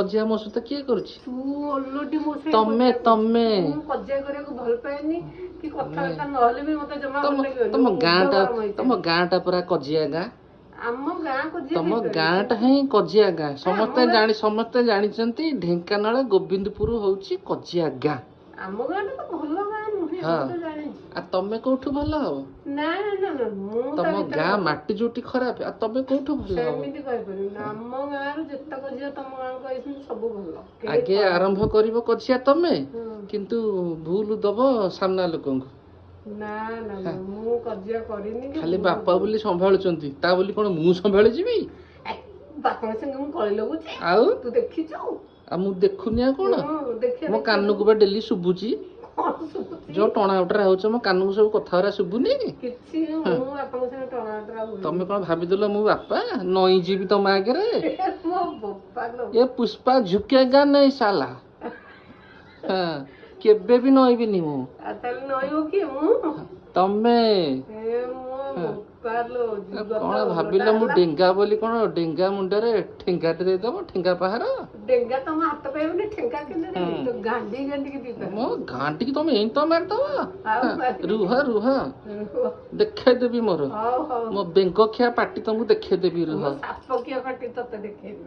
କଜିଆ ମୋ ସହିତ କିଏ କରୁଛି? ତୁ ଓଲଟି ମୋ ସହିତ ତମେ ତମେ ମୁଁ କଜିଆ କରିବାକୁ ଭଲ ପାଏନି କି କଥାବାର୍ତ୍ତା ନହେଲେ ବି ମତେ ଜମା ଭଲ ଲାଗିବନି। ତମ ଗାଁଟା ଗରମ ହେଇଯାଏ। ତମ ଗାଁଟା ପୁରା କଜିଆ ଗାଁ। ଆମ ଗାଁ କଜିଆ ତମ ହେଇପାରେ, ଗାଁଟା କିନ୍ତୁ ହିଁ କଜିଆ ଗାଁ। ଆମ ସମସ୍ତେ ଜାଣିଛନ୍ତି ଢେଙ୍କାନାଳ ଗୋବିନ୍ଦପୁର ହଉଛି କଜିଆ ଗାଁ। ଆମ ଗାଁଟା ତ ଭଲ ଗାଁ ନୁହେଁ, ହଁ। ମୁଁ ତ ଜାଣିଛି। ଆଉ ତମେ କୋଉଠୁ ଭଲ ହବ? ନା ନା ନା ନା, ମୁଁ ତା ତମ ଭିତରେ ଗାଁ ଭଲ। ମାଟି ଯୋଉଠି ଖରାପ, ଆଉ ତମେ କୋଉଠୁ ଭଲ ହବ? ସେମିତି କହିପାରିବିନି। ଆମ ଗାଁରୁ ଯେତେକ ଝିଅ ତମ ଗାଁକୁ ଆଇଛନ୍ତି ସବୁ ଭଲ। କେହି ଆଗେ ଖରାପ ଆରମ୍ଭ କରିବ କଜିଆ ତମେ, ହୁଁ। କିନ୍ତୁ ଭୁଲ ଦବ ସାମ୍ନା ଲୋକଙ୍କୁ। ନା ନା ନା, ମୁଁ କଜିଆ କରିନି କି ଖାଲି ଭୁଲ ବାପା ଦେବି। ବୋଲି ସମ୍ଭାଳୁଛନ୍ତି, ତା ବୋଲି କଣ ମୁଁ ସମ୍ଭାଳି ଯିବି? ବାପାଙ୍କ ସାଙ୍ଗେ ମୁଁ କଳି ଲଗୁଛି, ଆଉ ତୁ ଦେଖିଛୁ? ଆଉ ମୁଁ ଦେଖୁନି ଆଉ କଣ? ଦେଖିଆ ମୋ କାନକୁ ବା ଡେଲି ଶୁଭୁଛି। କଣ ଶୁଭୁଛି? ଯୋଉ ଟଣା ଉଟରା ହଉଛ ମୋ କାନକୁ ସବୁ କଥାଗୁରା ଶୁଭୁନି? କିଛି ମୁଁ ବାପାଙ୍କ ସାଙ୍ଗେ ଟଣା ଓଟରା ହୁଏନି। ତମେ କଣ ଭାବିଦେଲ ମୁଁ ବାପା ନଇଁ ଯିବି ତମ ଆଗରେ? ମୋ ବୋପା ଲୋ। ଏ ପୁଷ୍ପା ଝୁକେଗା ନେଇ ସାଲା। ହଁ, କେବେ ବି ନଇବିନି ମୁଁ। ଆଉ ତାହେଲେ ନଇବ କିଏ? ମୁଁ? ତମେ। ମୋ ବୋପା ଲୋ, ଯୁଗ ତ କଣ ଓଲଟା ଭାବିଲ ମୁଁ ହେଲା। ଡେଙ୍ଗା ବୋଲି? କଣ ଡେଙ୍ଗା ମୁଣ୍ଡରେ ଠେଙ୍ଗାଟେ ଦେଇଦବ, ଠେଙ୍ଗା ପାହାର? ଡେଙ୍ଗା ତମ ହାତ ପାଇବନି, ଠେଙ୍ଗା କେମିତି ଦେବି? ତ ଗାଣ୍ଡି ଗାଣ୍ଡିକି ଦିପାରିବି। ମୋ ଘାଣ୍ଟିକି ତମେ ଏଇ ତ ମାରିଦବ। ଆଉ ମାରିବି। ରୁହ ରୁହ, ରୁହ। ଦେଖେଇଦେବି ମୋର ହଉ ହଉ। ମୋ ବେଙ୍ଗଖିଆ ପାଟି ତମକୁ ଦେଖେଇଦେବି। ରୁହ। ମୋ ସାପକିଆ ପାଟି ତତେ ଦେଖେଇବି।